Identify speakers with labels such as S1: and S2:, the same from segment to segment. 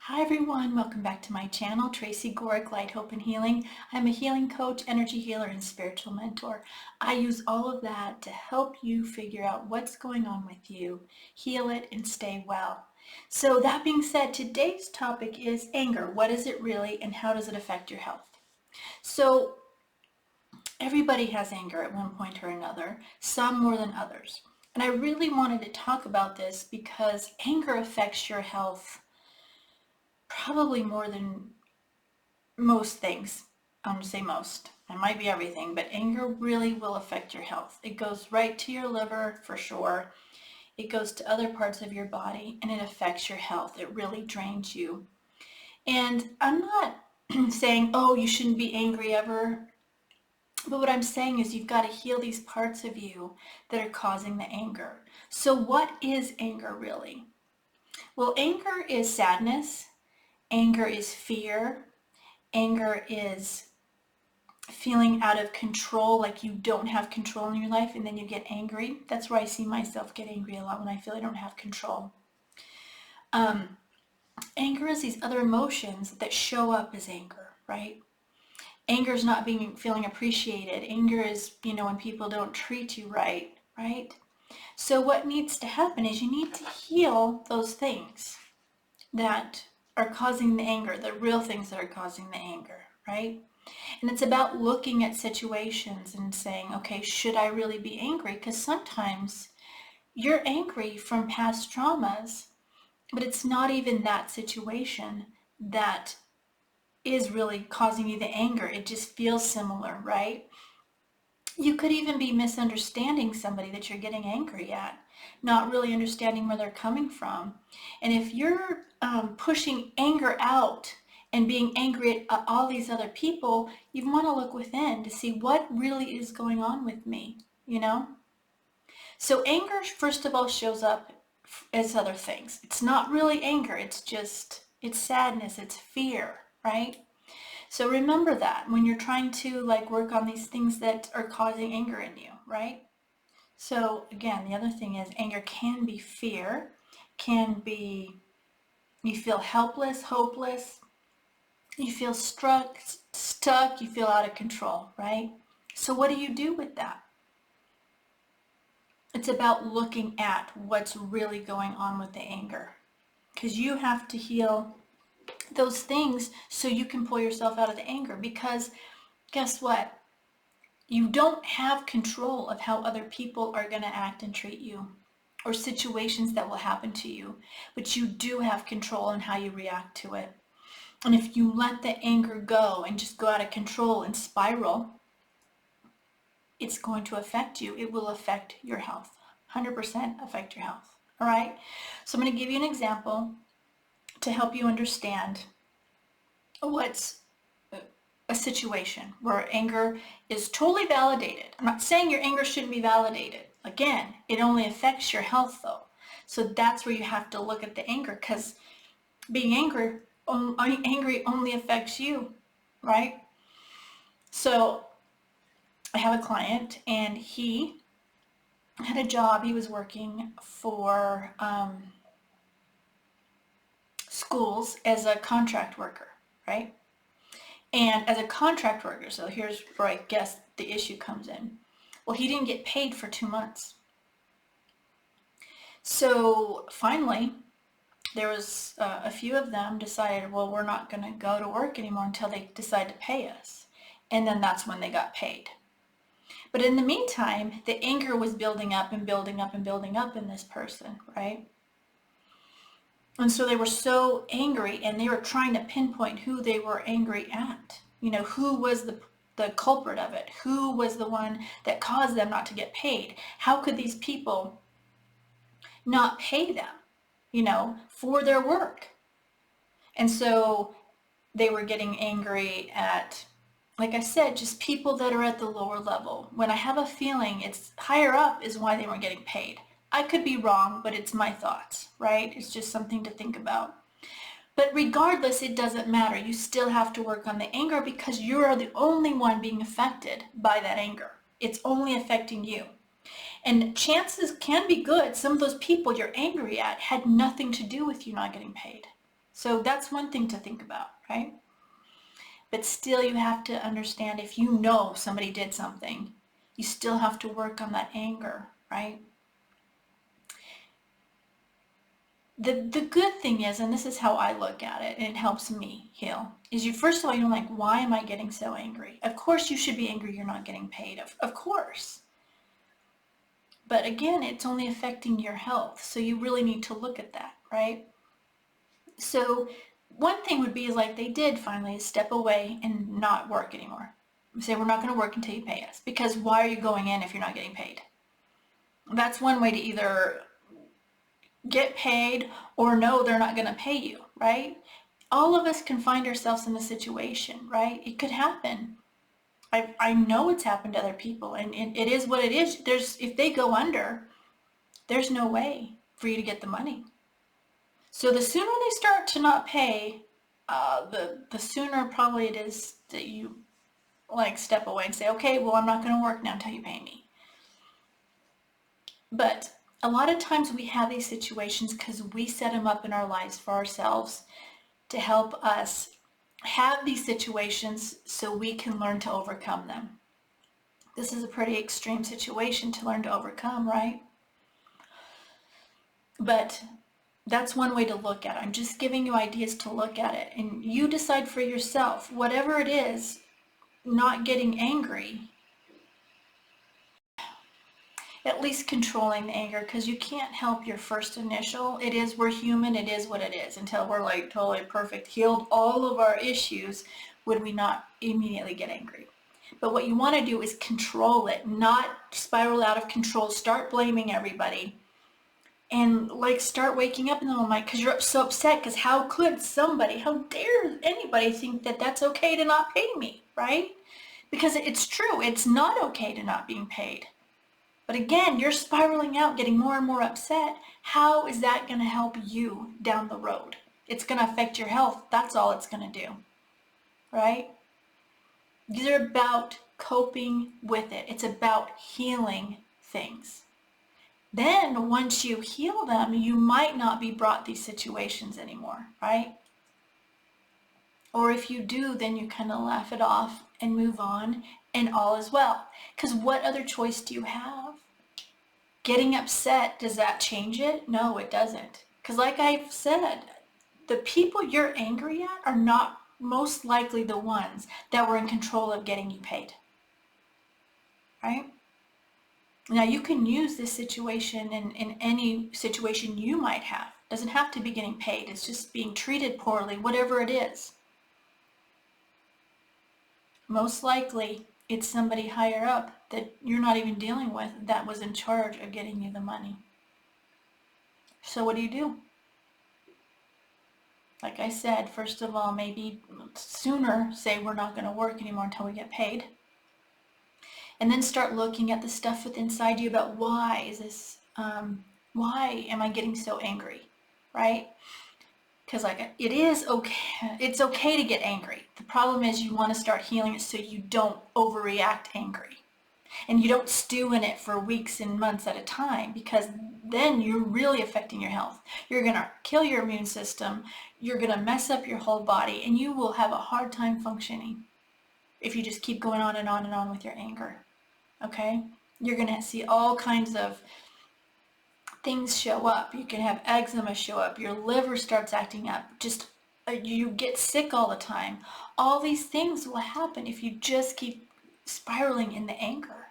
S1: Hi everyone, welcome back to my channel, Tracy Gohrick Light, Hope and Healing. I'm a healing coach, energy healer, and spiritual mentor. I use all of that to help you figure out what's going on with you, heal it, and stay well. So that being said, today's topic is anger. What is it really, and how does it affect your health? So everybody has anger at one point or another, some more than others. And I really wanted to talk about this because anger affects your health probably more than most things. I'm going to say most. It might be everything, but anger really will affect your health. It goes right to your liver for sure. It goes to other parts of your body and it affects your health. It really drains you. And I'm not saying, oh, you shouldn't be angry ever. But what I'm saying is you've got to heal these parts of you that are causing the anger. So what is anger really? Well, anger is sadness. Anger is fear. Anger is feeling out of control, like you don't have control in your life, and then you get angry. That's where I see myself get angry a lot, when I feel I don't have control. Anger is these other emotions that show up as anger, right? Anger is not feeling appreciated. Anger is, when people don't treat you right, right? So what needs to happen is you need to heal those things that are causing the anger, the real things that are causing the anger, right? And it's about looking at situations and saying, okay, should I really be angry? Because sometimes you're angry from past traumas, but it's not even that situation that is really causing you the anger. It just feels similar, right? You could even be misunderstanding somebody that you're getting angry at, not really understanding where they're coming from. And if you're pushing anger out and being angry at all these other people, you want to look within to see what really is going on with me. So anger, first of all, shows up as other things. It's not really anger. It's sadness. It's fear, right? So remember that when you're trying to work on these things that are causing anger in you, right? So again, the other thing is anger can be fear, can be you feel helpless, hopeless, you feel stuck, you feel out of control, right? So what do you do with that? It's about looking at what's really going on with the anger, because you have to heal those things so you can pull yourself out of the anger, because guess what? You don't have control of how other people are going to act and treat you, or situations that will happen to you, but you do have control on how you react to it. And if you let the anger go and just go out of control and spiral, it's going to affect you. It will affect your health. 100% affect your health. All right? So I'm going to give you an example to help you understand what's a situation where anger is totally validated. I'm not saying your anger shouldn't be validated. Again, it only affects your health though. So that's where you have to look at the anger, because being angry only affects you, right? So I have a client and he had a job. He was working for schools as a contract worker, right? And as a contract worker, so here's where I guess the issue comes in. Well, he didn't get paid for 2 months. So finally, there was a few of them decided, well, we're not going to go to work anymore until they decide to pay us. And then that's when they got paid. But in the meantime, the anger was building up and building up and building up in this person, right? And so they were so angry, and they were trying to pinpoint who they were angry at. Who was the culprit of it? Who was the one that caused them not to get paid? How could these people not pay them, for their work? And so they were getting angry at, like I said, just people that are at the lower level. When I have a feeling it's higher up is why they weren't getting paid. I could be wrong, but it's my thoughts, right? It's just something to think about. But regardless, it doesn't matter. You still have to work on the anger, because you are the only one being affected by that anger. It's only affecting you. And chances can be good some of those people you're angry at had nothing to do with you not getting paid. So that's one thing to think about, right? But still, you have to understand, if you know somebody did something, you still have to work on that anger, right? The good thing is, and this is how I look at it, and it helps me heal, is you, first of all, you're like, why am I getting so angry? Of course you should be angry you're not getting paid, of course. But again, it's only affecting your health, so you really need to look at that, right? So one thing would be, is like, they did finally step away and not work anymore. Say, we're not going to work until you pay us, because why are you going in if you're not getting paid? That's one way to either get paid or no, they're not going to pay you, right? All of us can find ourselves in a situation, right? It could happen. I know it's happened to other people, and it is what it is. If they go under, there's no way for you to get the money. So the sooner they start to not pay, the sooner probably it is that you like step away and say, okay, well, I'm not going to work now until you pay me. But a lot of times we have these situations because we set them up in our lives for ourselves to help us have these situations so we can learn to overcome them. This is a pretty extreme situation to learn to overcome, right? But that's one way to look at it. I'm just giving you ideas to look at it, and you decide for yourself. Whatever it is, not getting angry, at least controlling the anger, because you can't help your first initial. It is, we're human, it is what it is. Until we're like totally perfect, healed all of our issues, would we not immediately get angry. But what you want to do is control it, not spiral out of control, start blaming everybody, and like start waking up in the moment because you're so upset, because how could somebody, how dare anybody think that that's okay to not pay me, right? Because it's true, it's not okay to not being paid. But again, you're spiraling out, getting more and more upset. How is that going to help you down the road? It's going to affect your health. That's all it's going to do, right? These are about coping with it. It's about healing things. Then once you heal them, you might not be brought these situations anymore, right? Or if you do, then you kind of laugh it off and move on, and all is well. Because what other choice do you have? Getting upset, does that change it? No, it doesn't. Because like I've said, the people you're angry at are not most likely the ones that were in control of getting you paid, right? Now you can use this situation in any situation you might have. It doesn't have to be getting paid. It's just being treated poorly, whatever it is. Most likely it's somebody higher up that you're not even dealing with that was in charge of getting you the money. So what do? Like I said, first of all, maybe sooner say we're not going to work anymore until we get paid. And then start looking at the stuff within inside you about why is this, why am I getting so angry, right? Because like it is okay, it's okay to get angry. The problem is you want to start healing it so you don't overreact angry. And you don't stew in it for weeks and months at a time, because then you're really affecting your health. You're going to kill your immune system, you're going to mess up your whole body, and you will have a hard time functioning if you just keep going on and on and on with your anger. Okay? You're going to see all kinds of things show up. You can have eczema show up, your liver starts acting up, just you get sick all the time. All these things will happen if you just keep spiraling in the anger.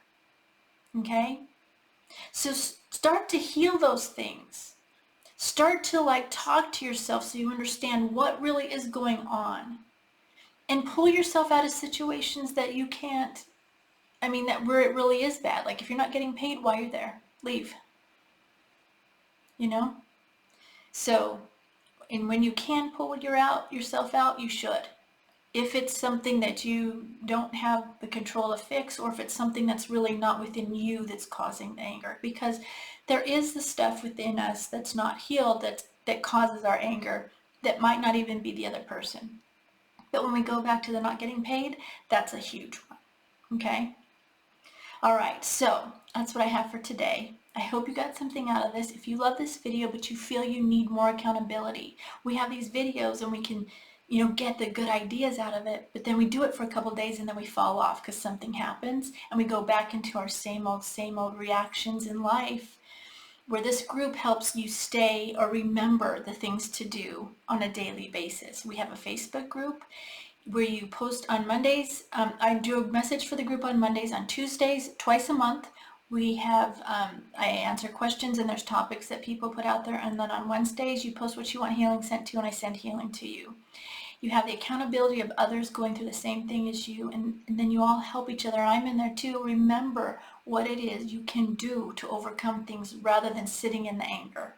S1: Okay? So start to heal those things. Start to like talk to yourself so you understand what really is going on. And pull yourself out of situations that you can't, that where it really is bad. Like if you're not getting paid while you're there, leave. You know? So, and when you can pull yourself out, you should. If it's something that you don't have the control to fix, or if it's something that's really not within you that's causing the anger, because there is the stuff within us that's not healed that causes our anger that might not even be the other person. But when we go back to the not getting paid, that's a huge one. Okay? All right, so that's what I have for today. I hope you got something out of this. If you love this video but you feel you need more accountability, we have these videos and we can, get the good ideas out of it, but then we do it for a couple days and then we fall off because something happens and we go back into our same old reactions in life, where this group helps you stay or remember the things to do on a daily basis. We have a Facebook group where you post on Mondays. I do a message for the group on Mondays. On Tuesdays, twice a month, we have, I answer questions and there's topics that people put out there. And then on Wednesdays, you post what you want healing sent to and I send healing to you. You have the accountability of others going through the same thing as you, and then you all help each other. I'm in there too. Remember what it is you can do to overcome things rather than sitting in the anger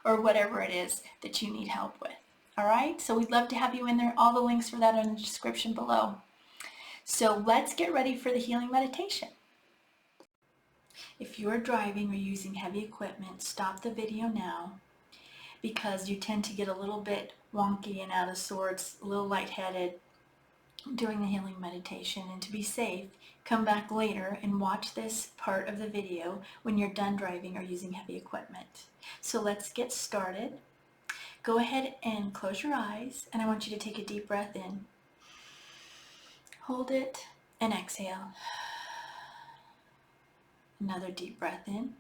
S1: or whatever it is that you need help with. All right, so we'd love to have you in there. All the links for that are in the description below. So let's get ready for the healing meditation. If you are driving or using heavy equipment, stop the video now, because you tend to get a little bit wonky and out of sorts, a little lightheaded during the healing meditation. And to be safe, come back later and watch this part of the video when you're done driving or using heavy equipment. So let's get started. Go ahead and close your eyes, and I want you to take a deep breath in. Hold it and exhale. Another deep breath in.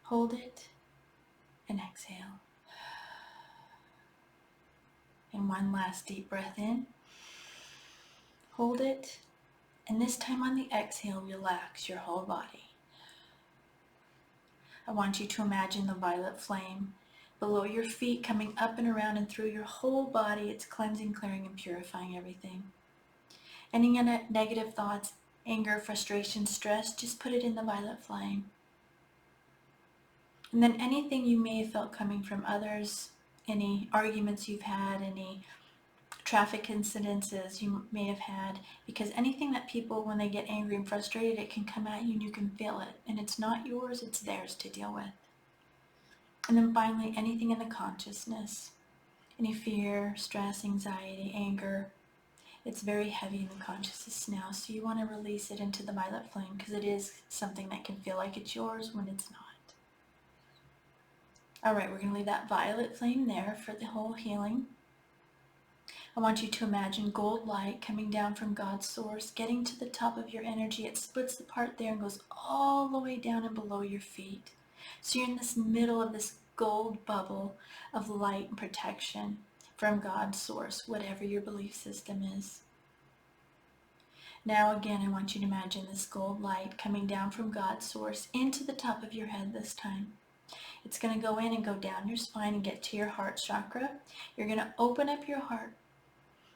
S1: Hold it and exhale. And one last deep breath in. Hold it, and this time on the exhale, relax your whole body. I want you to imagine the violet flame below your feet coming up and around and through your whole body. It's cleansing, clearing, and purifying everything. Any negative thoughts, anger, frustration, stress, just put it in the violet flame. And then anything you may have felt coming from others, any arguments you've had, any traffic incidences you may have had, because anything that people, when they get angry and frustrated, it can come at you and you can feel it. And it's not yours, it's theirs to deal with. And then finally, anything in the consciousness, any fear, stress, anxiety, anger, it's very heavy in the consciousness now, so you want to release it into the violet flame, because it is something that can feel like it's yours when it's not. All right, we're going to leave that violet flame there for the whole healing. I want you to imagine gold light coming down from God's source, getting to the top of your energy. It splits apart there and goes all the way down and below your feet. So you're in this middle of this gold bubble of light and protection from God's source, whatever your belief system is. Now again, I want you to imagine this gold light coming down from God's source into the top of your head this time. It's going to go in and go down your spine and get to your heart chakra. You're going to open up your heart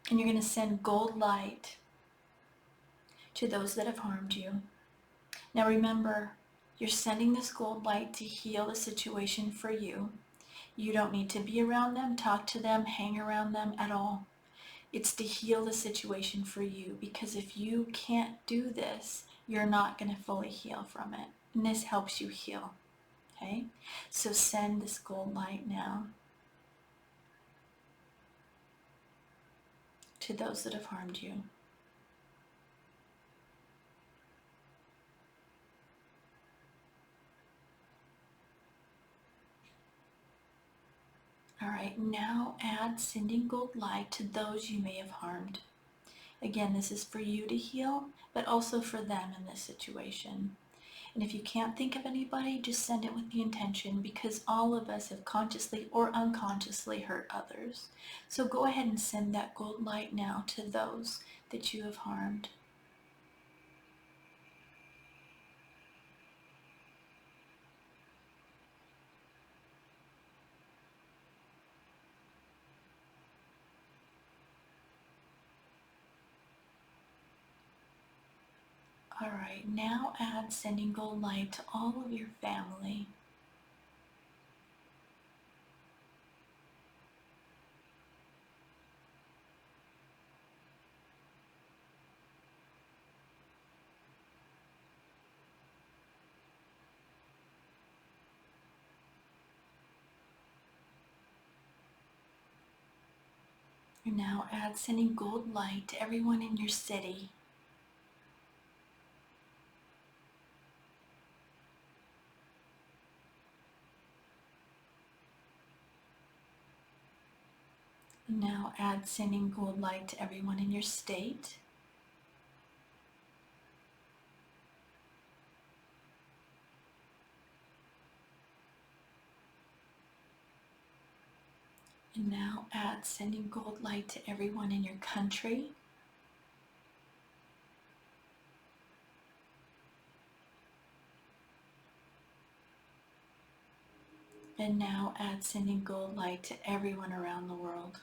S1: and you're going to send gold light to those that have harmed you. Now remember, you're sending this gold light to heal the situation for you. You don't need to be around them, talk to them, hang around them at all. It's to heal the situation for you, because if you can't do this, you're not going to fully heal from it. And this helps you heal. Okay? So send this gold light now to those that have harmed you. All right, now add sending gold light to those you may have harmed. Again, this is for you to heal, but also for them in this situation. And if you can't think of anybody, just send it with the intention, because all of us have consciously or unconsciously hurt others. So go ahead and send that gold light now to those that you have harmed. All right, now add sending gold light to all of your family. And now add sending gold light to everyone in your city. And now add sending gold light to everyone in your state. And now add sending gold light to everyone in your country. And now add sending gold light to everyone around the world.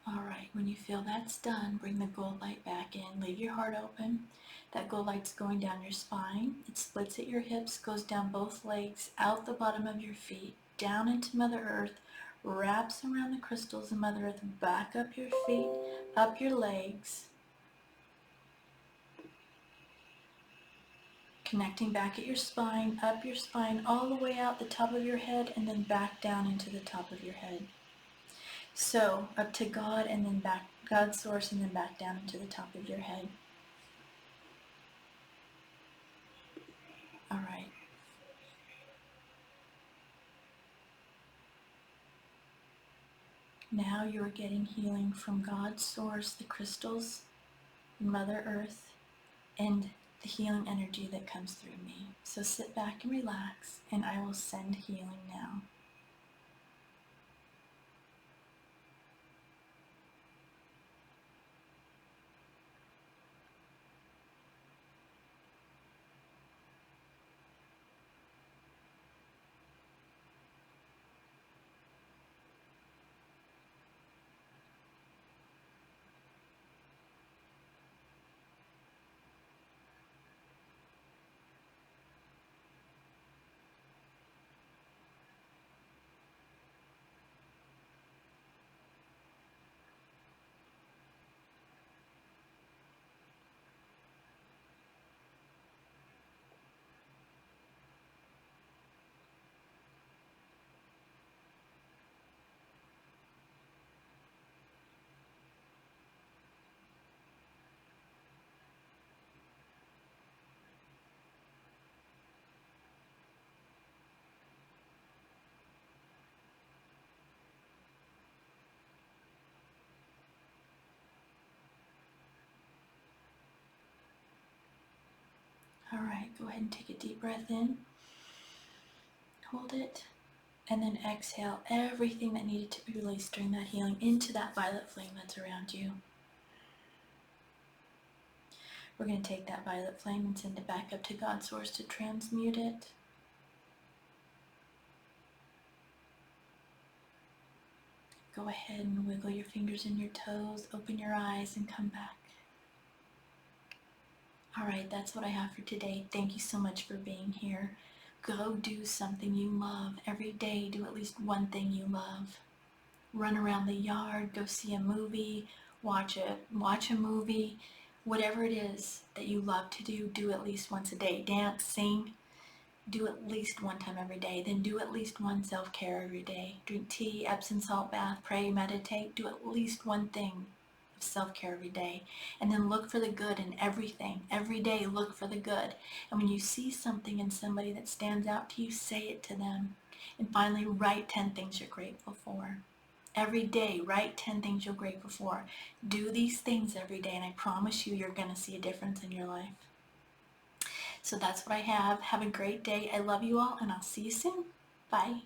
S1: All right, when you feel that's done, bring the gold light back in. Leave your heart open. That gold light's going down your spine. It splits at your hips, goes down both legs, out the bottom of your feet, down into Mother Earth, wraps around the crystals of Mother Earth, back up your feet, up your legs, connecting back at your spine, up your spine, all the way out the top of your head, and then back down into the top of your head. So up to God, and then back, God's source, and then back down into the top of your head. All right. Now you are getting healing from God's source, the crystals, Mother Earth, and the healing energy that comes through me. So sit back and relax, and I will send healing now. All right, go ahead and take a deep breath in. Hold it. And then exhale everything that needed to be released during that healing into that violet flame that's around you. We're going to take that violet flame and send it back up to God's source to transmute it. Go ahead and wiggle your fingers and your toes, open your eyes, and come back. All right, that's what I have for today. Thank you so much for being here. Go do something you love. Every day, do at least one thing you love. Run around the yard, go see a movie, watch a movie, whatever it is that you love to do, do at least once a day. Dance, sing, do at least one time every day. Then do at least one self-care every day. Drink tea, Epsom salt bath, pray, meditate. Do at least one thing of self-care every day. And then look for the good in everything. Every day, look for the good. And when you see something in somebody that stands out to you, say it to them. And finally, write 10 things you're grateful for. Every day, write 10 things you're grateful for. Do these things every day, and I promise you, you're going to see a difference in your life. So that's what I have. Have a great day. I love you all, and I'll see you soon. Bye.